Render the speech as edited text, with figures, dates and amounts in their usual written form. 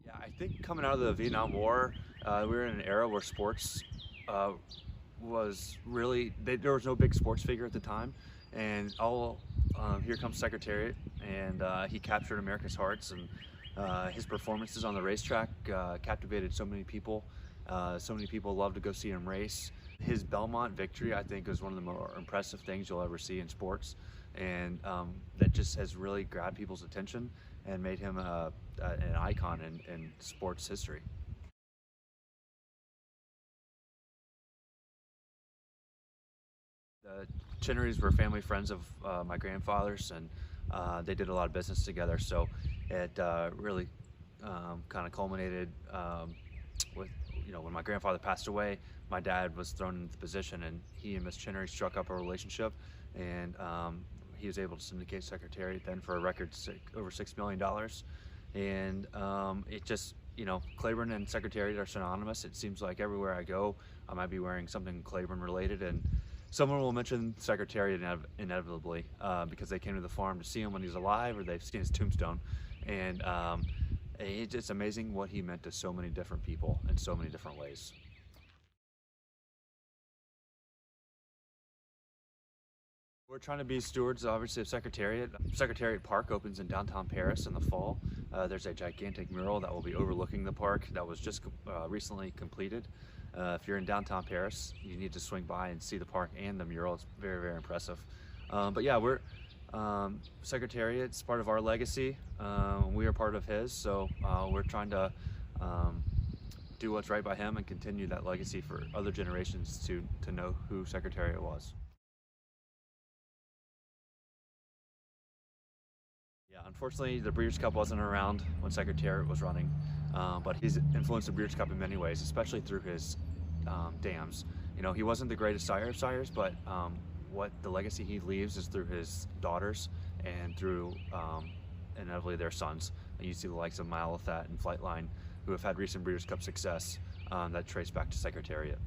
Yeah, I think coming out of the Vietnam War, we were in an era where sports uh, was really, there was no big sports figure at the time, and here comes Secretariat, and he captured America's hearts, and his performances on the racetrack captivated so many people. So many people love to go see him race. His Belmont victory, I think, is one of the more impressive things you'll ever see in sports, and that just has really grabbed people's attention and made him an icon in sports history. The Chinnerys were family friends of my grandfather's, and they did a lot of business together. So it really kind of culminated with, when my grandfather passed away, my dad was thrown into the position, and he and Miss Chinnery struck up a relationship, and he was able to syndicate Secretariat then for a record over $6 million. And it just, Claiborne and Secretariat are synonymous. It seems like everywhere I go, I might be wearing something Claiborne related, and someone will mention Secretariat inevitably because they came to the farm to see him when he was alive, or they've seen his tombstone. And it's amazing what he meant to so many different people in so many different ways. We're trying to be stewards, obviously, of Secretariat. Secretariat Park opens in downtown Paris in the fall. There's a gigantic mural that will be overlooking the park that was just recently completed. If you're in downtown Paris, you need to swing by and see the park and the mural. It's very, very impressive. But yeah, Secretariat's part of our legacy. We are part of his, so we're trying to do what's right by him and continue that legacy for other generations to know who Secretariat was. Yeah, unfortunately, the Breeders' Cup wasn't around when Secretariat was running, but he's influenced the Breeders' Cup in many ways, especially through his dams. He wasn't the greatest sire of sires, but what the legacy he leaves is through his daughters and through inevitably their sons. And you see the likes of Mile and Flightline, who have had recent Breeders' Cup success that trace back to Secretariat.